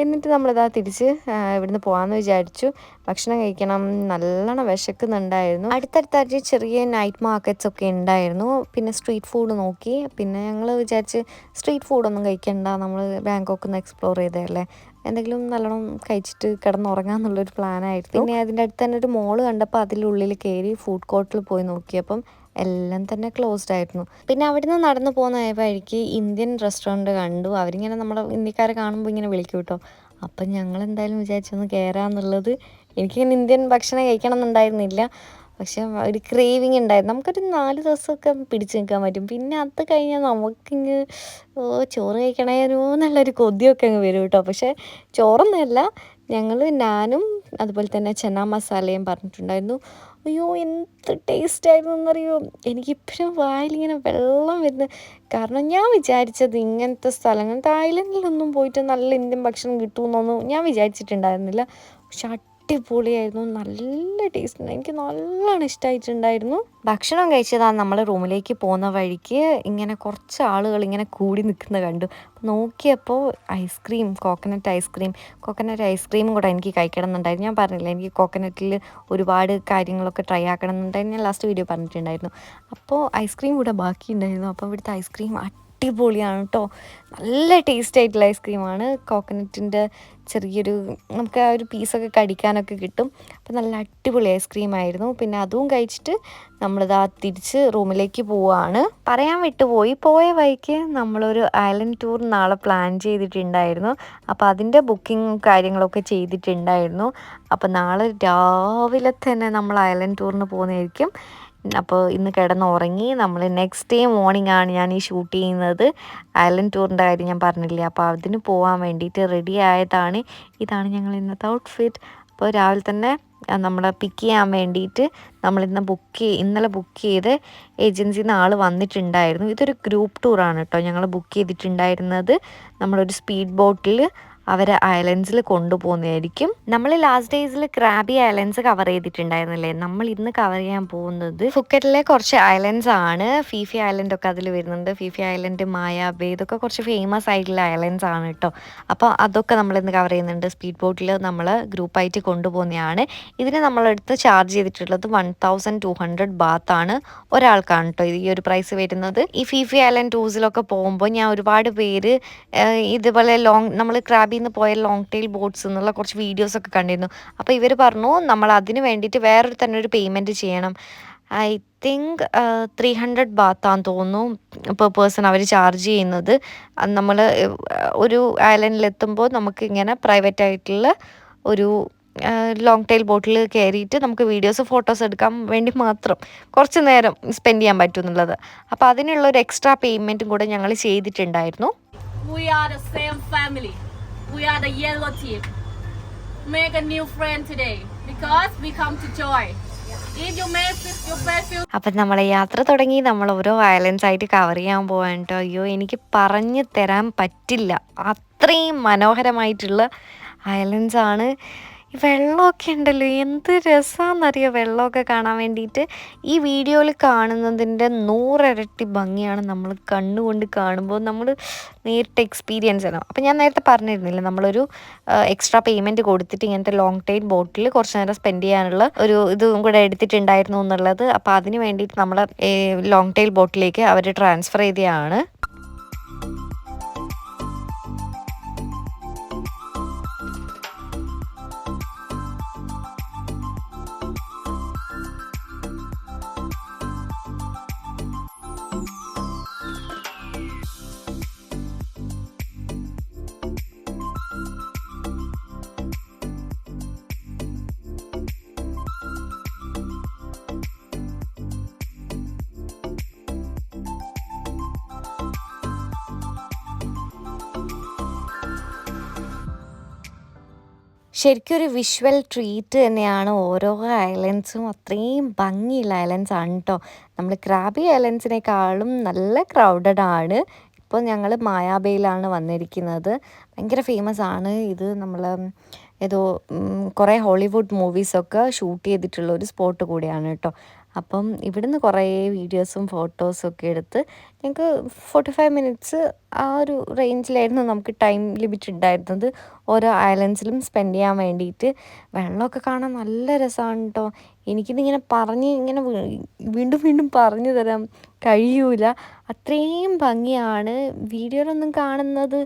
എന്നിട്ട് തിരിച്ച് ഇവിടുന്ന് പോകാമെന്ന് വിചാരിച്ചു. ഭക്ഷണം കഴിക്കണം, നല്ലോണം വിശക്കുന്നുണ്ടായിരുന്നു. അടുത്തടുത്തായിട്ട് ചെറിയ നൈറ്റ് മാർക്കറ്റ്സ് ഒക്കെ ഉണ്ടായിരുന്നു. പിന്നെ സ്ട്രീറ്റ് ഫുഡ് നോക്കി. പിന്നെ ഞങ്ങൾ വിചാരിച്ച് സ്ട്രീറ്റ് ഫുഡൊന്നും കഴിക്കണ്ട, നമ്മൾ ബാങ്കോക്ക് ഒന്ന് എക്സ്പ്ലോർ ചെയ്തതല്ലേ, എന്തെങ്കിലും നല്ലോണം കഴിച്ചിട്ട് കിടന്നുറങ്ങാമെന്നുള്ളൊരു പ്ലാനായിരുന്നു. പിന്നെ അതിൻ്റെ അടുത്ത് തന്നെ ഒരു മോള് കണ്ടപ്പോൾ അതിലുള്ളിൽ കയറി ഫുഡ് കോർട്ടിൽ പോയി നോക്കിയപ്പം എല്ലാം തന്നെ ക്ലോസ്ഡ് ആയിരുന്നു. പിന്നെ അവിടുന്ന് നടന്നു പോകുന്ന വഴിക്ക് ഇന്ത്യൻ റെസ്റ്റോറൻറ്റ് കണ്ടു. അവരിങ്ങനെ നമ്മുടെ ഇന്ത്യക്കാരെ കാണുമ്പോൾ ഇങ്ങനെ വിളിക്കും കേട്ടോ. അപ്പം ഞങ്ങൾ എന്തായാലും വിചാരിച്ചൊന്ന് കയറാമെന്നുള്ളത്. എനിക്കിങ്ങനെ ഇന്ത്യൻ ഭക്ഷണം കഴിക്കണം എന്നുണ്ടായിരുന്നില്ല, പക്ഷെ ഒരു ക്രേവിങ് ഉണ്ടായിരുന്നു. നമുക്കൊരു 4 ദിവസമൊക്കെ പിടിച്ച് നിൽക്കാൻ പറ്റും. പിന്നെ അത് കഴിഞ്ഞാൽ നമുക്കിങ്ങ് ചോറ് കഴിക്കണേനോ നല്ലൊരു കൊതിയൊക്കെ അങ്ങ് വരും കേട്ടോ. പക്ഷേ ചോറൊന്നുമല്ല, ഞാനും അതുപോലെ തന്നെ ചന മസാലയും പറഞ്ഞിട്ടുണ്ടായിരുന്നു. അയ്യോ എന്ത് ടേസ്റ്റ് ആയിരുന്നു എന്നറിയോ. എനിക്കിപ്പോഴും വായിലിങ്ങനെ വെള്ളം വരുന്നത്. കാരണം ഞാൻ വിചാരിച്ചത് ഇങ്ങനത്തെ സ്ഥലങ്ങൾ തായ്ലൻഡിലൊന്നും പോയിട്ട് നല്ല ഇന്ത്യൻ ഭക്ഷണം കിട്ടുമെന്നൊന്നും ഞാൻ വിചാരിച്ചിട്ടുണ്ടായിരുന്നില്ല. പക്ഷെ അടിപൊളിയായിരുന്നു, നല്ല ടേസ്റ്റ്, എനിക്ക് നല്ലോണം ഇഷ്ടമായിട്ടുണ്ടായിരുന്നു. ഭക്ഷണം കഴിച്ചതാണ് നമ്മൾ റൂമിലേക്ക് പോകുന്ന വഴിക്ക് ഇങ്ങനെ കുറച്ച് ആളുകൾ ഇങ്ങനെ കൂടി നിൽക്കുന്ന കണ്ടു. നോക്കിയപ്പോൾ കോക്കനട്ട് ഐസ്ക്രീമും കൂടെ എനിക്ക് കഴിക്കണം എന്നുണ്ടായിരുന്നു. ഞാൻ പറഞ്ഞില്ല എനിക്ക് കോക്കനട്ടിൽ ഒരുപാട് കാര്യങ്ങളൊക്കെ ട്രൈ ആക്കണം എന്നുണ്ടായിരുന്നു, ഞാൻ ലാസ്റ്റ് വീഡിയോ പറഞ്ഞിട്ടുണ്ടായിരുന്നു. അപ്പോൾ ഐസ്ക്രീം കൂടെ ബാക്കിയുണ്ടായിരുന്നു. അപ്പോൾ ഇവിടുത്തെ ഐസ്ക്രീം അടിപൊളിയാണ് കേട്ടോ, നല്ല ടേസ്റ്റ് ആയിട്ടുള്ള ഐസ്ക്രീമാണ്. കോക്കനട്ടിൻ്റെ ചെറിയൊരു നമുക്ക് ആ ഒരു പീസൊക്കെ കടിക്കാനൊക്കെ കിട്ടും. അപ്പോൾ നല്ല അടിപൊളി ഐസ്ക്രീമായിരുന്നു. പിന്നെ അതും കഴിച്ചിട്ട് നമ്മളിതാ തിരിച്ച് റൂമിലേക്ക് പോവുകയാണ്. പറയാൻ വിട്ടുപോയി, പോയ വഴിക്ക് നമ്മളൊരു ഐലൻഡ് ടൂർ നാളെ പ്ലാൻ ചെയ്തിട്ടുണ്ടായിരുന്നു. അപ്പോൾ അതിൻ്റെ ബുക്കിങ്ങും കാര്യങ്ങളൊക്കെ ചെയ്തിട്ടുണ്ടായിരുന്നു. അപ്പോൾ നാളെ രാവിലെ തന്നെ നമ്മൾ ഐലൻഡ് ടൂറിന് പോകുന്നതായിരിക്കും. അപ്പോൾ ഇന്ന് കിടന്നുറങ്ങി. നമ്മൾ നെക്സ്റ്റ് ഡേ മോർണിംഗ് ആണ് ഞാൻ ഈ ഷൂട്ട് ചെയ്യുന്നത്. ഐലൻഡ് ടൂറിൻ്റെ കാര്യം ഞാൻ പറഞ്ഞില്ലേ, അപ്പോൾ അതിന് പോകാൻ വേണ്ടിയിട്ട് റെഡി ആയതാണ്. ഇതാണ് ഞങ്ങൾ ഇന്നത്തെ ഔട്ട്ഫിറ്റ്. അപ്പോൾ രാവിലെ തന്നെ നമ്മളെ പിക്ക് ചെയ്യാൻ വേണ്ടിയിട്ട് ഇന്നലെ ബുക്ക് ചെയ്ത് ഏജൻസിയിൽ നിന്ന് ആൾ വന്നിട്ടുണ്ടായിരുന്നു. ഇതൊരു ഗ്രൂപ്പ് ടൂറാണ് കേട്ടോ ഞങ്ങൾ ബുക്ക് ചെയ്തിട്ടുണ്ടായിരുന്നത്. നമ്മളൊരു സ്പീഡ് ബോട്ടിൽ അവരെ ഐലൻഡ്സിൽ കൊണ്ടുപോകുന്നതായിരിക്കും. നമ്മൾ ലാസ്റ്റ് ഡേയ്സിൽ ക്രാബി ഐലൻഡ്സ് കവർ ചെയ്തിട്ടുണ്ടായിരുന്നില്ലേ, നമ്മൾ ഇന്ന് കവർ ചെയ്യാൻ പോകുന്നത് ഫുക്കറ്റിലെ കുറച്ച് ഐലൻഡ്സ് ആണ്. ഫീഫി ഐലൻഡ് ഒക്കെ അതിൽ വരുന്നുണ്ട്. ഫീഫി ഐലൻഡ്, മായാബേ, ഇതൊക്കെ കുറച്ച് ഫേമസ് ആയിട്ടുള്ള ഐലൻഡ്സ് ആണ് കേട്ടോ. അപ്പോൾ അതൊക്കെ നമ്മളിന്ന് കവർ ചെയ്യുന്നുണ്ട്. സ്പീഡ് ബോട്ടിൽ നമ്മൾ ഗ്രൂപ്പായിട്ട് കൊണ്ടുപോകുന്നതാണ്. ഇതിന് നമ്മളെടുത്ത് ചാർജ് ചെയ്തിട്ടുള്ളത് 1200 ബാത്താണ് ഒരാൾക്കാണ് കേട്ടോ ഈ ഒരു പ്രൈസ് വരുന്നത്. ഈ ഫീഫി ഐലൻഡ് ടൂസിലൊക്കെ പോകുമ്പോൾ ഞാൻ ഒരുപാട് പേര് ഇതുപോലെ നമ്മൾ ക്രാബിൽ നിന്ന് പോയ ലോങ് ടെയിൽ ബോട്ട്സ് എന്നുള്ള കുറച്ച് വീഡിയോസൊക്കെ കണ്ടിരുന്നു. അപ്പോൾ ഇവർ പറഞ്ഞു നമ്മൾ അതിന് വേണ്ടിയിട്ട് വേറൊരു തന്നെ ഒരു പേയ്മെൻറ്റ് ചെയ്യണം. ഐ തിങ്ക് 300 ബാത്താന്ന് തോന്നുന്നു പെർ പേഴ്സൺ അവർ ചാർജ് ചെയ്യുന്നത്. നമ്മൾ ഒരു ഐലൻഡിലെത്തുമ്പോൾ നമുക്ക് ഇങ്ങനെ പ്രൈവറ്റ് ആയിട്ടുള്ള ഒരു ലോങ് ടെയിൽ ബോട്ടിൽ കയറിയിട്ട് നമുക്ക് വീഡിയോസ് ഫോട്ടോസ് എടുക്കാൻ വേണ്ടി മാത്രം കുറച്ച് നേരം സ്പെൻഡ് ചെയ്യാൻ പറ്റും എന്നുള്ളത്. അപ്പോൾ അതിനുള്ള ഒരു എക്സ്ട്രാ പേയ്മെൻറ്റും കൂടെ ഞങ്ങൾ ചെയ്തിട്ടുണ്ടായിരുന്നു. We are the same family. We are the yellow team. Make a new friend today because we come to joy. If you make your best feel. അപ്പം നമ്മളെ യാത്ര തുടങ്ങി. നമ്മൾ ഓരോ ഐലൻഡ്സ് ആയിട്ട് കവർ ചെയ്യാൻ പോകാൻ കേട്ടോ. അയ്യോ എനിക്ക് പറഞ്ഞു തരാൻ പറ്റില്ല, അത്രയും മനോഹരമായിട്ടുള്ള ഐലൻഡ്സ് ആണ്. ഈ വെള്ളമൊക്കെ ഉണ്ടല്ലോ, എന്ത് രസമാണെന്നറിയോ വെള്ളമൊക്കെ കാണാൻ വേണ്ടിയിട്ട്. ഈ വീഡിയോയിൽ കാണുന്നതിൻ്റെ 100 ഇരട്ടി ഭംഗിയാണ് നമ്മൾ കണ്ണുകൊണ്ട് കാണുമ്പോൾ നമ്മൾ നേരിട്ട് എക്സ്പീരിയൻസ് ചെയ്യണം. അപ്പം ഞാൻ നേരത്തെ പറഞ്ഞിരുന്നില്ല നമ്മളൊരു എക്സ്ട്രാ പേയ്മെൻറ്റ് കൊടുത്തിട്ട് ഇങ്ങനത്തെ ലോങ് ടൈം ബോട്ടിൽ കുറച്ച് നേരം സ്പെൻഡ് ചെയ്യാനുള്ള ഒരു ഇതും കൂടെ എടുത്തിട്ടുണ്ടായിരുന്നു എന്നുള്ളത്. അപ്പോൾ അതിന് വേണ്ടിയിട്ട് നമ്മൾ ലോങ് ടൈൽ ബോട്ടിലേക്ക് അവർ ട്രാൻസ്ഫർ ചെയ്തതാണ്. ശരിക്കും ഒരു വിഷ്വൽ ട്രീറ്റ് തന്നെയാണ് ഓരോ ഐലൻഡ്സും. അത്രയും ഭംഗിയുള്ള ഐലൻഡ്സ് ആണ് കേട്ടോ. നമ്മൾ ക്രാബി ഐലൻഡ്സിനേക്കാളും നല്ല ക്രൗഡഡ് ആണ്. ഇപ്പോൾ ഞങ്ങൾ മായാബേയിലാണ് വന്നിരിക്കുന്നത്. ഭയങ്കര ഫേമസ് ആണ് ഇത്. നമ്മൾ ഏതോ കുറേ ഹോളിവുഡ് മൂവീസൊക്കെ ഷൂട്ട് ചെയ്തിട്ടുള്ള ഒരു സ്പോട്ട് കൂടിയാണ് കേട്ടോ. അപ്പം ഇവിടുന്ന് കുറേ വീഡിയോസും ഫോട്ടോസൊക്കെ എടുത്ത് ഞങ്ങൾക്ക് 45 മിനിറ്റ്സ് ആ ഒരു റേഞ്ചിലായിരുന്നു നമുക്ക് ടൈം ലിമിറ്റ് ഉണ്ടായിരുന്നത് ഓരോ ഐലൻഡ്സിലും സ്പെൻഡ് ചെയ്യാൻ വേണ്ടിയിട്ട്. വെള്ളമൊക്കെ കാണാൻ നല്ല രസമാണ് കേട്ടോ. എനിക്കിതിങ്ങനെ ഇങ്ങനെ വീണ്ടും വീണ്ടും പറഞ്ഞു തരാൻ കഴിയൂല, അത്രയും ഭംഗിയാണ്. വീഡിയോയിലൊന്നും കാണുന്നത്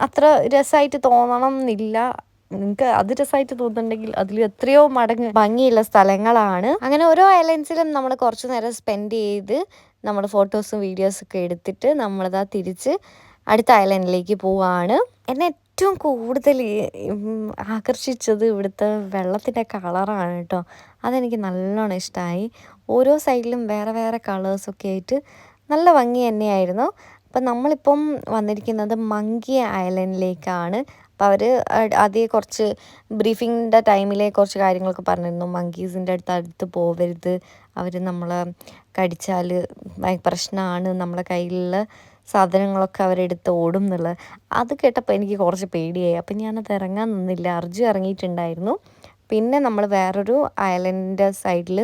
അത്ര രസമായിട്ട് തോന്നണം എന്നില്ല. നിങ്ങൾക്ക് അത് രസമായിട്ട് തോന്നുന്നുണ്ടെങ്കിൽ അതിൽ എത്രയോ മടങ്ങ് ഭംഗിയുള്ള സ്ഥലങ്ങളാണ്. അങ്ങനെ ഓരോ ഐലൻഡ്സിലും നമ്മൾ കുറച്ച് നേരം സ്പെൻഡ് ചെയ്ത് നമ്മൾ ഫോട്ടോസും വീഡിയോസൊക്കെ എടുത്തിട്ട് നമ്മളിതാ തിരിച്ച് അടുത്ത ഐലൻഡിലേക്ക് പോവാണ്. എന്നെ ഏറ്റവും കൂടുതൽ ആകർഷിച്ചത് ഇവിടുത്തെ വെള്ളത്തിൻ്റെ കളറാണ് കേട്ടോ. അതെനിക്ക് നല്ലോണം ഇഷ്ടമായി. ഓരോ സൈഡിലും വേറെ വേറെ കളേഴ്സൊക്കെ ആയിട്ട് നല്ല ഭംഗി തന്നെയായിരുന്നു. അപ്പം നമ്മളിപ്പം വന്നിരിക്കുന്നത് മങ്കി ഐലൻഡിലേക്കാണ്. അപ്പോൾ അവർ ആദ്യം കുറച്ച് ബ്രീഫിങ്ങിൻ്റെ ടൈമിലെ കുറച്ച് കാര്യങ്ങളൊക്കെ പറഞ്ഞിരുന്നു. മങ്കീസിൻ്റെ അടുത്ത് പോവരുത്, അവർ നമ്മളെ കടിച്ചാൽ പ്രശ്നമാണ്, നമ്മളെ കയ്യിലുള്ള സാധനങ്ങളൊക്കെ അവരെടുത്ത് ഓടും എന്നുള്ളത്. അത് കേട്ടപ്പോൾ എനിക്ക് കുറച്ച് പേടിയായി. അപ്പം ഞാനത് ഇറങ്ങാൻ നിന്നില്ല. അർജു ഇറങ്ങിയിട്ടുണ്ടായിരുന്നു. പിന്നെ നമ്മൾ വേറൊരു ഐലൻഡിൻ്റെ സൈഡിൽ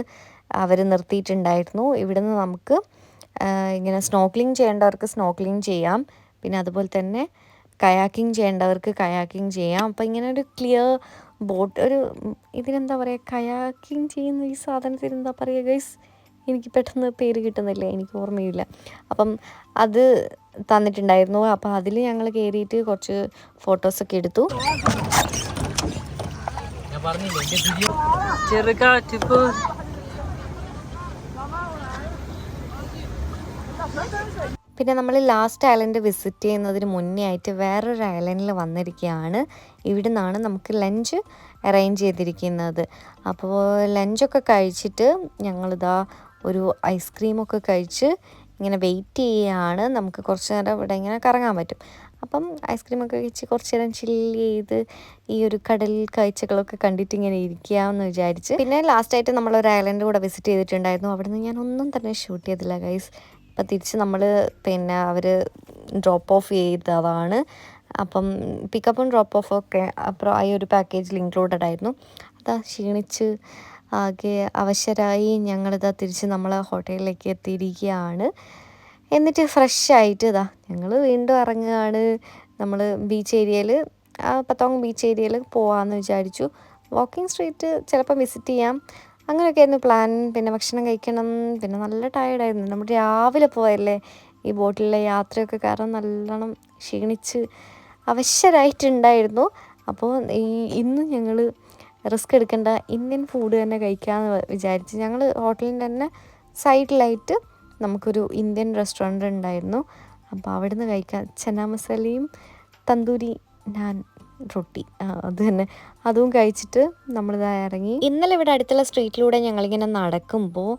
അവർ നിർത്തിയിട്ടുണ്ടായിരുന്നു. ഇവിടുന്ന് നമുക്ക് ഇങ്ങനെ സ്നോക്ലിംഗ് ചെയ്യേണ്ടവർക്ക് സ്നോക്ലിംഗ് ചെയ്യാം, പിന്നെ അതുപോലെ തന്നെ കയാക്കിംഗ് ചെയ്യേണ്ടവർക്ക് കയാക്കിംഗ് ചെയ്യാം. അപ്പോൾ ഇങ്ങനെ ഒരു ക്ലിയർ ബോട്ട്, ഒരു ഇതിനെന്താ പറയുക, കയാക്കിംഗ് ചെയ്യുന്ന ഈ സാധനത്തിന് എന്താ പറയുക ഗൈസ്, എനിക്ക് പെട്ടെന്ന് പേര് കിട്ടുന്നില്ല, എനിക്ക് ഓർമ്മയില്ല. അപ്പം അത് തന്നിട്ടുണ്ടായിരുന്നു. അപ്പോൾ അതിൽ ഞങ്ങൾ കയറിയിട്ട് കുറച്ച് ഫോട്ടോസൊക്കെ എടുത്തു. പിന്നെ നമ്മൾ ലാസ്റ്റ് ഐലൻഡ് വിസിറ്റ് ചെയ്യുന്നതിന് മുന്നേ ആയിട്ട് വേറൊരു ഐലൻഡിൽ വന്നിരിക്കുകയാണ്. ഇവിടെ നിന്നാണ് നമുക്ക് ലഞ്ച് അറേഞ്ച് ചെയ്തിരിക്കുന്നത്. അപ്പോൾ ലഞ്ചൊക്കെ കഴിച്ചിട്ട് ഞങ്ങളിതാ ഒരു ഐസ്ക്രീമൊക്കെ കഴിച്ച് ഇങ്ങനെ വെയിറ്റ് ചെയ്യുകയാണ്. നമുക്ക് കുറച്ച് നേരം ഇവിടെ ഇങ്ങനെ കറങ്ങാൻ പറ്റും. അപ്പം ഐസ്ക്രീമൊക്കെ കഴിച്ച് കുറച്ച് നേരം ചില്ല് ചെയ്ത് ഈ ഒരു കടൽ കാഴ്ചകളൊക്കെ കണ്ടിട്ട് ഇങ്ങനെ ഇരിക്കാമെന്ന് വിചാരിച്ച്. പിന്നെ ലാസ്റ്റായിട്ട് നമ്മളൊരു ഐലൻഡ് കൂടെ വിസിറ്റ് ചെയ്തിട്ടുണ്ടായിരുന്നു. അവിടെ നിന്ന് ഞാനൊന്നും തന്നെ ഷൂട്ട് ചെയ്തില്ല ഗൈസ്. അപ്പം തിരിച്ച് നമ്മൾ പിന്നെ അവർ ഡ്രോപ്പ് ഓഫ് ചെയ്തതാണ്. അപ്പം പിക്കപ്പും ഡ്രോപ്പ് ഓഫൊക്കെ അப்புறம் ഈ ഒരു പാക്കേജിൽ ഇൻക്ലൂഡഡ് ആയിരുന്നു. അതാ ക്ഷീണിച്ച് ആകെ അവശരായി ഞങ്ങളിതാ തിരിച്ച് നമ്മളെ ഹോട്ടലിലേക്ക് എത്തിയിരിക്കുകയാണ്. എന്നിട്ട് ഫ്രഷ് ആയിട്ട് ഇതാ ഞങ്ങൾ വീണ്ടും ഇറങ്ങുകയാണ്. നമ്മൾ ബീച്ച് ഏരിയയിൽ, പത്തോങ് ബീച്ച് ഏരിയയിൽ പോകാമെന്ന് വിചാരിച്ചു. വാക്കിംഗ് സ്ട്രീറ്റ് ചിലപ്പോൾ വിസിറ്റ് ചെയ്യാം, അങ്ങനെയൊക്കെ ആയിരുന്നു പ്ലാൻ. പിന്നെ ഭക്ഷണം കഴിക്കണം, പിന്നെ നല്ല ടയേർഡായിരുന്നു. നമ്മൾ രാവിലെ പോയല്ലേ ഈ ബോട്ടിലെ യാത്രയൊക്കെ, കാരണം നല്ലോണം ക്ഷീണിച്ച് അവശരായിട്ടുണ്ടായിരുന്നു. അപ്പോൾ ഇന്ന് ഞങ്ങൾ റിസ്ക് എടുക്കേണ്ട ഇന്ത്യൻ ഫുഡ് തന്നെ കഴിക്കാമെന്ന് വിചാരിച്ച് ഞങ്ങൾ ഹോട്ടലിൻ്റെ തന്നെ സൈഡിലായിട്ട് നമുക്കൊരു ഇന്ത്യൻ റെസ്റ്റോറൻറ്റ് ഉണ്ടായിരുന്നു. അപ്പോൾ അവിടെ നിന്ന് കഴിക്കാൻ ചന മസാലയും തന്തൂരി നാൻ റൊട്ടി, അത് തന്നെ, അതും കഴിച്ചിട്ട് നമ്മളിതാ ഇറങ്ങി. ഇന്നലെ ഇവിടെ അടുത്തുള്ള സ്ട്രീറ്റിലൂടെ ഞങ്ങളിങ്ങനെ നടക്കുമ്പോൾ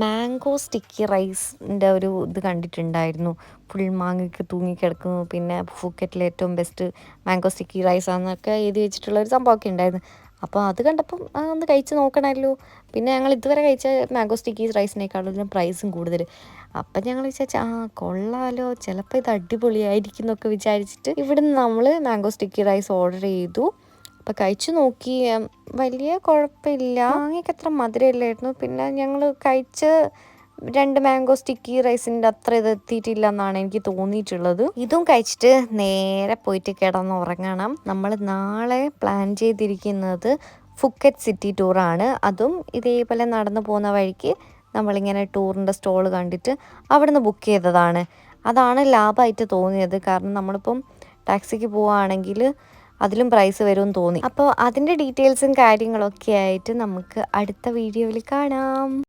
മാംഗോ സ്റ്റിക്കി റൈസിൻ്റെ ഒരു ഇത് കണ്ടിട്ടുണ്ടായിരുന്നു. ഫുൾ മാങ്ങയ്ക്ക് തൂങ്ങിക്കിടക്കുന്നു, പിന്നെ ഫുക്കറ്റിലെ ഏറ്റവും ബെസ്റ്റ് മാംഗോ സ്റ്റിക്കി റൈസ് ആണെന്നൊക്കെ എഴുതി വെച്ചിട്ടുള്ള ഒരു സംഭവമൊക്കെ ഉണ്ടായിരുന്നു. അപ്പോൾ അത് കണ്ടപ്പം ഒന്ന് കഴിച്ച് നോക്കണമല്ലോ. പിന്നെ ഞങ്ങൾ ഇതുവരെ കഴിച്ച മാംഗോ സ്റ്റിക്കി റൈസിനേക്കാളും പ്രൈസും കൂടുതൽ. അപ്പം ഞങ്ങൾ വിചാരിച്ചു കൊള്ളാലോ, ചിലപ്പോൾ ഇത് അടിപൊളിയായിരിക്കും എന്നൊക്കെ വിചാരിച്ചിട്ട് ഇവിടുന്ന് നമ്മൾ മാംഗോ സ്റ്റിക്കി റൈസ് ഓർഡർ ചെയ്തു. അപ്പോൾ കഴിച്ചു നോക്കി, വലിയ കുഴപ്പമില്ല. മാങ്ങയ്ക്ക് അത്ര മധുരമില്ലായിരുന്നു. പിന്നെ ഞങ്ങൾ കഴിച്ച 2 മാംഗോ സ്റ്റിക്കി റൈസിൻ്റെ അത്ര ഇത് എത്തിയിട്ടില്ല എന്നാണ് എനിക്ക് തോന്നിയിട്ടുള്ളത്. ഇതും കഴിച്ചിട്ട് നേരെ പോയിട്ട് കിടന്നുറങ്ങണം. നമ്മൾ നാളെ പ്ലാൻ ചെയ്തിരിക്കുന്നത് ഫുക്കറ്റ് സിറ്റി ടൂറാണ്. അതും ഇതേപോലെ നടന്നു പോകുന്ന വഴിക്ക് നമ്മളിങ്ങനെ ടൂറിൻ്റെ സ്റ്റോൾ കണ്ടിട്ട് അവിടെ നിന്ന് ബുക്ക് ചെയ്തതാണ്. അതാണ് ലാഭമായിട്ട് തോന്നിയത്. കാരണം നമ്മളിപ്പം ടാക്സിക്ക് പോവുകയാണെങ്കിൽ അതിലും പ്രൈസ് വരുമെന്ന് തോന്നി. അപ്പോൾ അതിൻ്റെ ഡീറ്റെയിൽസും കാര്യങ്ങളൊക്കെ ആയിട്ട് നമുക്ക് അടുത്ത വീഡിയോയിൽ കാണാം.